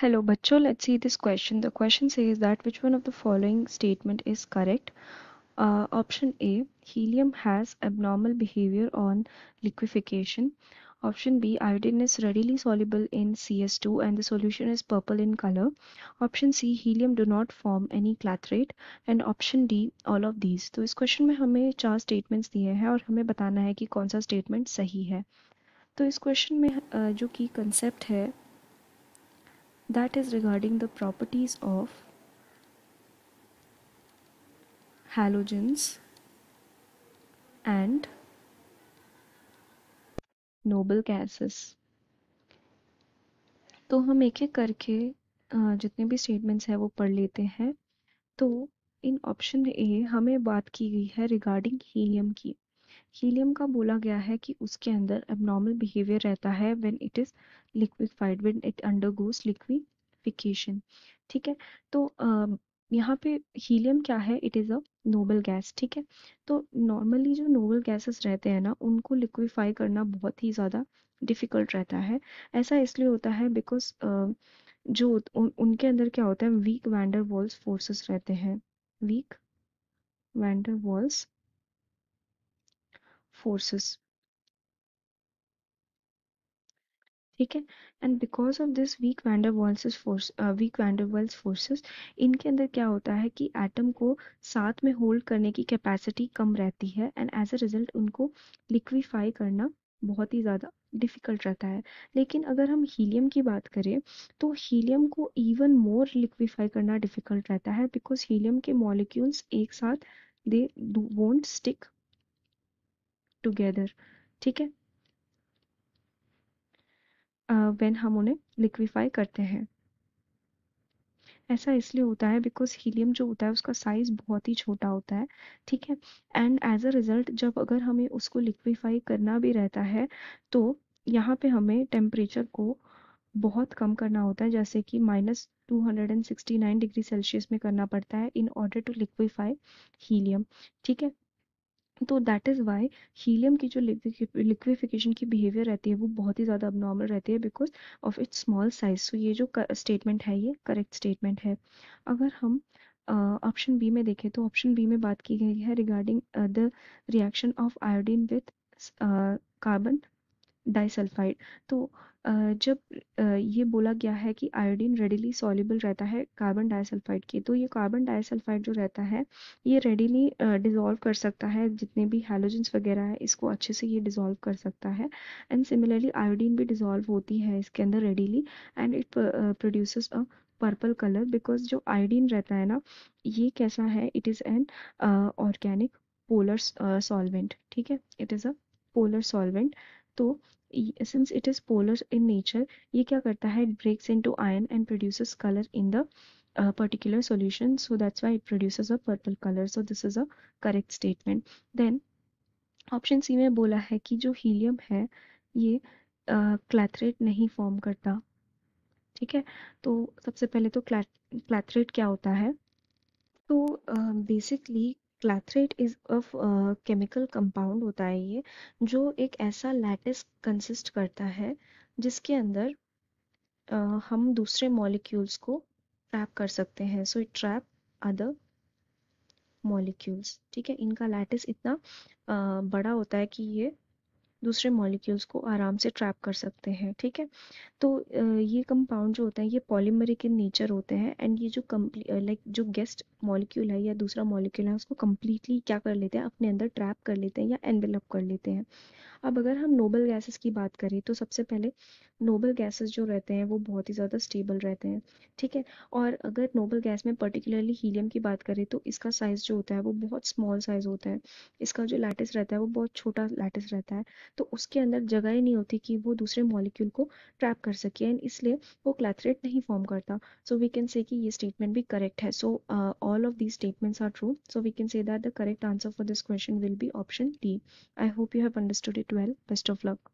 Hello, bachcho. Let's see this question. The question says that which one of the following statement is correct? Option A, helium has abnormal behavior on liquefaction. Option B, iodine is readily soluble in CS2 and the solution is purple in color. Option C, helium do not form any clathrate. And option D, all of these. तो इस question में हमें 4 statements दिए हैं और हमें बताना है कि कौन सा स्टेटमेंट सही है. तो इस क्वेश्चन में जो की कंसेप्ट है that is regarding the properties of halogens and noble gases. तो हम एक एक करके जितने भी स्टेटमेंट्स हैं वो पढ़ लेते हैं. तो इन ऑप्शन ए हमें बात की गई है रिगार्डिंग हीलियम की. हीलियम का बोला गया है कि उसके अंदर एबनॉर्मल बिहेवियर रहता है when it is liquefied, when it undergoes liquefaction. ठीक है. तो यहाँ पे हीलियम क्या है? It is a noble gas. ठीक है. तो नॉर्मली जो नोबल गैसेस रहते हैं ना, उनको लिक्विफाई करना बहुत ही ज़्यादा डिफ़िकल्ट रहता है. ऐसा इसलिए होता है बिकॉज जो उनके अंदर क्या होता है, वीक वैंडर वॉल्स फोर्सेस रहते हैं. Weak van der Waals forces. ठीक है. And because of this weak van der Waals forces, इनके अंदर क्या होता है कि एटम को साथ में होल्ड करने की कैपेसिटी कम रहती है एंड एज अ रिजल्ट उनको लिक्विफाई करना बहुत ही ज़्यादा डिफिकल्ट रहता है. लेकिन अगर हम हीलियम की बात करें तो हीलियम को इवन मोर लिक्विफाई करना डिफिकल्ट रहता है बिकॉज हीलियम के मॉलिक्यूल्स एक साथ दे वोंट स्टिक टुगेदर. ठीक है. व्हेन हम उन्हें लिक्विफाई करते हैं. ऐसा इसलिए होता है बिकॉज हीलियम जो होता है उसका साइज बहुत ही छोटा होता है. ठीक है. एंड एज अ रिजल्ट जब अगर हमें उसको लिक्विफाई करना भी रहता है तो यहाँ पे हमें टेम्परेचर को बहुत कम करना होता है, जैसे कि -269 डिग्री सेल्सियस में करना पड़ता है in order to liquefy helium. ठीक है. तो दैट इज़ वाई हीलियम की जो लिक्विफिकेशन की बिहेवियर रहती है वो बहुत ही ज़्यादा अबनॉर्मल रहती है because of its small size. So ये जो स्टेटमेंट है ये करेक्ट स्टेटमेंट है. अगर हम ऑप्शन बी में देखें तो ऑप्शन बी में बात की गई है regarding the reaction of iodine with carbon disulphide. तो जब ये बोला गया है कि आयोडीन रेडिली सॉल्युबल रहता है कार्बन डाइसल्फाइड के, तो ये कार्बन डाइसल्फाइड जो रहता है ये रेडिली डिज़ोल्व कर सकता है. जितने भी हैलोजेंस वगैरह है इसको अच्छे से ये डिज़ोल्व कर सकता है. एंड सिमिलरली आयोडीन भी डिज़ोल्व होती है इसके अंदर readily and it produces a purple colour because जो आयोडीन रहता है ना, ये कैसा है, it is an organic polar solvent. ठीक है. It is a polar solvent. तो since it is polar in nature, ये क्या करता है, it breaks into iron and produces color in the particular solution, so that's why it produces a purple color. So this is a correct statement. Then option C में बोला है कि जो helium है ये क्लैथरेट नहीं फॉर्म करता. ठीक है. तो सबसे पहले तो क्लैथरेट क्या होता है? तो basically clathrate is a chemical compound होता है ये, जो एक ऐसा लैटिस कंसिस्ट करता है जिसके अंदर हम दूसरे मॉलिक्यूल्स को ट्रैप कर सकते हैं. So it trap other molecules. ठीक है. इनका लैटिस इतना बड़ा होता है कि ये दूसरे मॉलिक्यूल्स को आराम से ट्रैप कर सकते हैं. ठीक है. तो ये कंपाउंड जो होता है ये पॉलीमरिक इन नेचर होते हैं एंड ये जो जो गेस्ट मॉलिक्यूल है या दूसरा मॉलिक्यूल है उसको कम्प्लीटली क्या कर लेते हैं, अपने अंदर ट्रैप कर लेते हैं या एनवेलप कर लेते हैं. अब अगर हम नोबल गैसेस की बात करें तो सबसे पहले नोबल गैसेस जो रहते हैं वो बहुत ही ज़्यादा स्टेबल रहते हैं. ठीक है. और अगर नोबल गैस में पर्टिकुलरली हीलियम की बात करें तो इसका साइज़ जो होता है वो बहुत स्मॉल साइज़ होता है. इसका जो लैटिस रहता है वो बहुत छोटा लैटिस रहता है. तो उसके अंदर जगह ही नहीं होती कि वो दूसरे मॉलिक्यूल को ट्रैप कर सके एंड इसलिए वो क्लैथरेट नहीं फॉर्म करता. सो वी कैन से कि ये स्टेटमेंट भी करेक्ट है. So all of these statements are true. So we can say that the correct answer for this question will be option D. I hope you have understood it well. Best of luck.